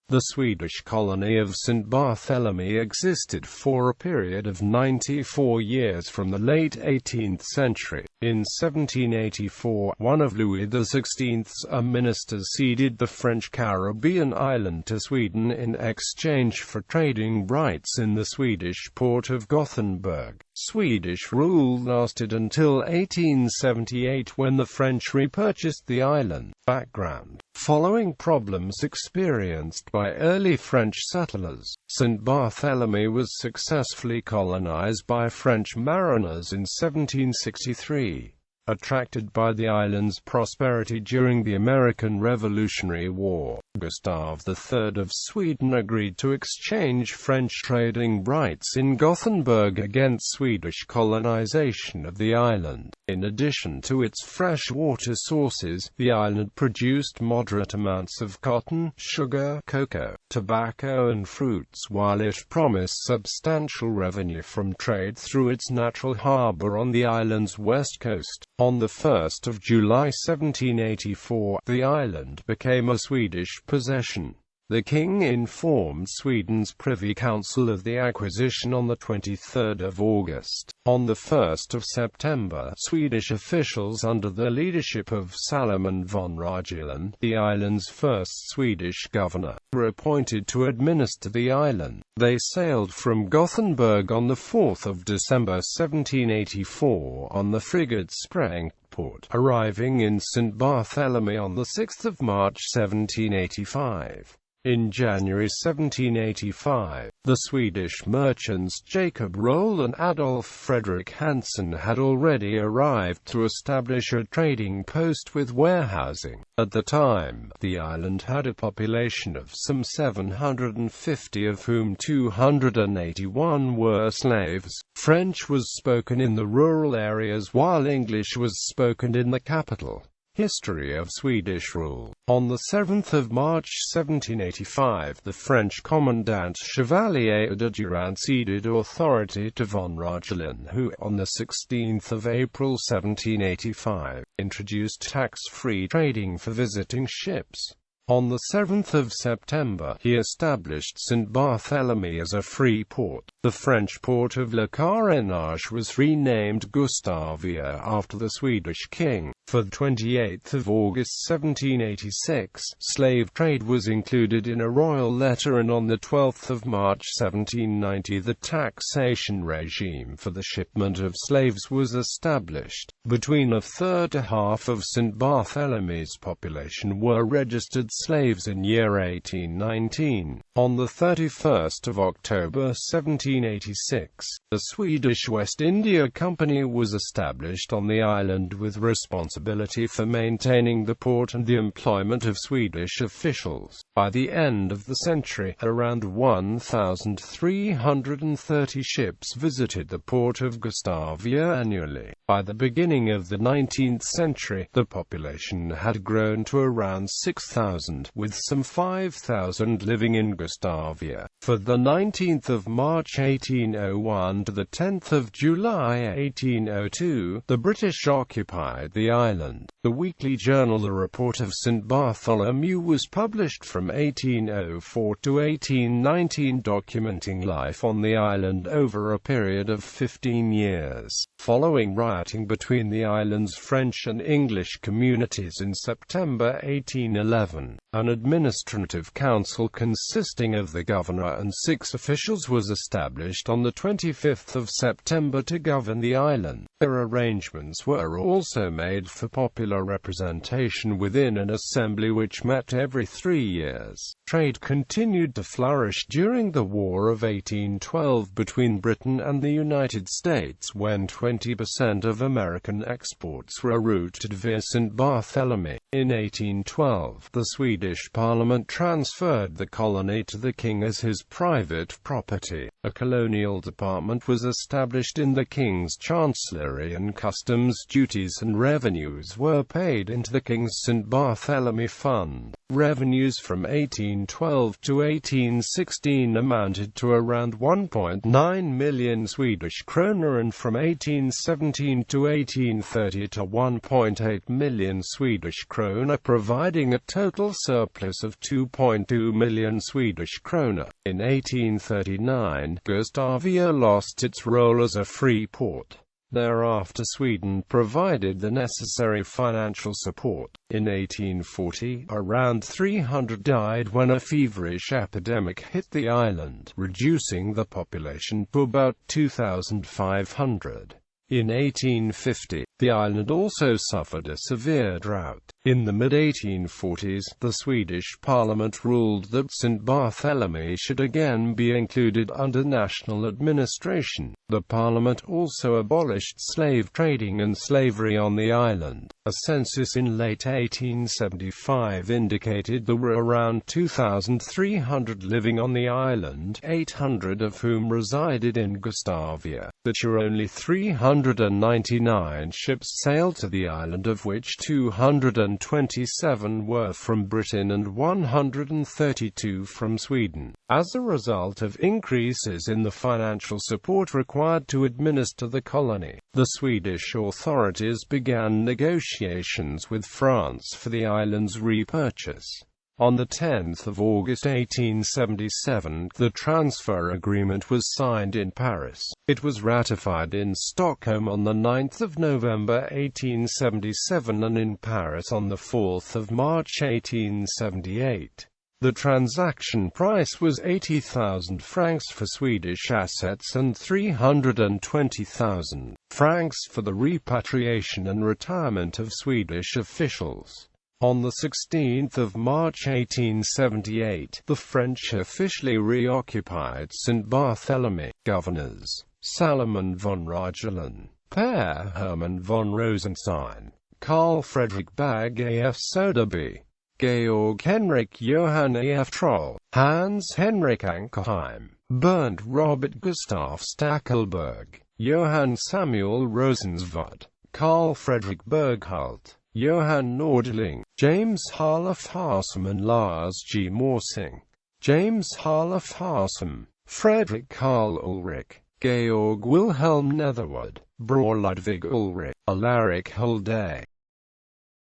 The Swedish colony of Saint Barthélemy existed for a period of 94 years from the late 18th century. In 1784, one of Louis XVI's ministers ceded the French Caribbean island to Sweden in exchange for trading rights in the Swedish port of Gothenburg. Swedish rule lasted until 1878, when the French repurchased the island. Background: following problems experienced by early French settlers, Saint Barthélemy was successfully colonized by French mariners in 1763. Attracted by the island's prosperity during the American Revolutionary War, Gustav III of Sweden agreed to exchange French trading rights in Gothenburg against Swedish colonization of the island. In addition to its freshwater sources, the island produced moderate amounts of cotton, sugar, cocoa, tobacco and fruits, while it promised substantial revenue from trade through its natural harbor on the island's west coast. On the 1st of July 1784, the island became a Swedish possession. The king informed Sweden's Privy Council of the acquisition on the 23rd of August. On the 1st of September, Swedish officials under the leadership of Salomon von Ragelen, the island's first Swedish governor, were appointed to administer the island. They sailed from Gothenburg on the 4th of December 1784 on the frigate Sprengport, arriving in Saint Barthélemy on the 6th of March 1785. In January 1785, the Swedish merchants Jacob Roll and Adolf Fredrik Hansen had already arrived to establish a trading post with warehousing. At the time, the island had a population of some 750, of whom 281 were slaves. French was spoken in the rural areas while English was spoken in the capital. History of Swedish rule. On the 7th of March 1785, the French commandant Chevalier de Durand ceded authority to von Ragelen, who, on the 16th of April 1785, introduced tax-free trading for visiting ships. On the 7th of September, he established Saint Barthélemy as a free port. The French port of Le Carénage was renamed Gustavia after the Swedish king. For the 28th of August 1786, slave trade was included in a royal letter, and on the 12th of March 1790 the taxation regime for the shipment of slaves was established. Between a third to half of Saint Barthélemy's population were registered slaves in year 1819. On the 31st of October 1786, the Swedish West India Company was established on the island with responsibility for maintaining the port and the employment of Swedish officials. By the end of the century, around 1,330 ships visited the port of Gustavia annually. By the beginning of the 19th century, the population had grown to around 6,000, with some 5,000 living in Gustavia. For the 19th of March 1801 to the 10th of July 1802, the British occupied the island. The weekly journal The Report of St. Bartholomew was published from 1804 to 1819, documenting life on the island over a period of 15 years. Following rioting between the island's French and English communities in September 1811, an administrative council consisting of the governor and 6 officials was established on the 25th of September to govern the island. Their arrangements were also made for popular representation within an assembly which met every 3 years. Trade continued to flourish during the War of 1812 between Britain and the United States, when 20% of American exports were routed via Saint Barthélemy. In 1812, the Swedish Parliament transferred the colony to the king as his private property. A colonial department was established in the king's chancellery, and customs duties and revenues were paid into the king's Saint Barthélemy fund. Revenues from 1812 to 1816 amounted to around 1.9 million Swedish kroner, and from 1817 to 1830 to 1.8 million Swedish kroner. krona, providing a total surplus of 2.2 million Swedish krona. In 1839, Gustavia lost its role as a free port. Thereafter Sweden provided the necessary financial support. In 1840, around 300 died when a feverish epidemic hit the island, reducing the population to about 2,500. In 1850, the island also suffered a severe drought. In the mid-1840s, the Swedish Parliament ruled that Saint Barthélemy should again be included under national administration. The Parliament also abolished slave trading and slavery on the island. A census in late 1875 indicated there were around 2,300 living on the island, 800 of whom resided in Gustavia. There were only 399 ships sailed to the island, of which 227 were from Britain and 132 from Sweden. As a result of increases in the financial support required to administer the colony, the Swedish authorities began negotiations with France for the island's repurchase. On 10 August 1877, the transfer agreement was signed in Paris. It was ratified in Stockholm on 9 November 1877 and in Paris on 4 March 1878. The transaction price was 80,000 francs for Swedish assets and 320,000 francs for the repatriation and retirement of Swedish officials. On 16 March 1878, the French officially reoccupied Saint Barthélemy. Governors: Salomon von Ragelen, Per Hermann von Rosenstein, Carl Friedrich Bag af Soderby, Georg Henrik Johann af Troll, Hans Henrik Ankerheim, Bernd Robert Gustav Stackelberg, Johann Samuel Rosensvud, Carl Friedrich Berghult, Johann Nordling, James Harlof Harsum and Lars G. Morsing, James Harlof Harsum, Frederick Karl Ulrich, Georg Wilhelm Netherwood, Bror Ludwig Ulrich, Alaric Hulday.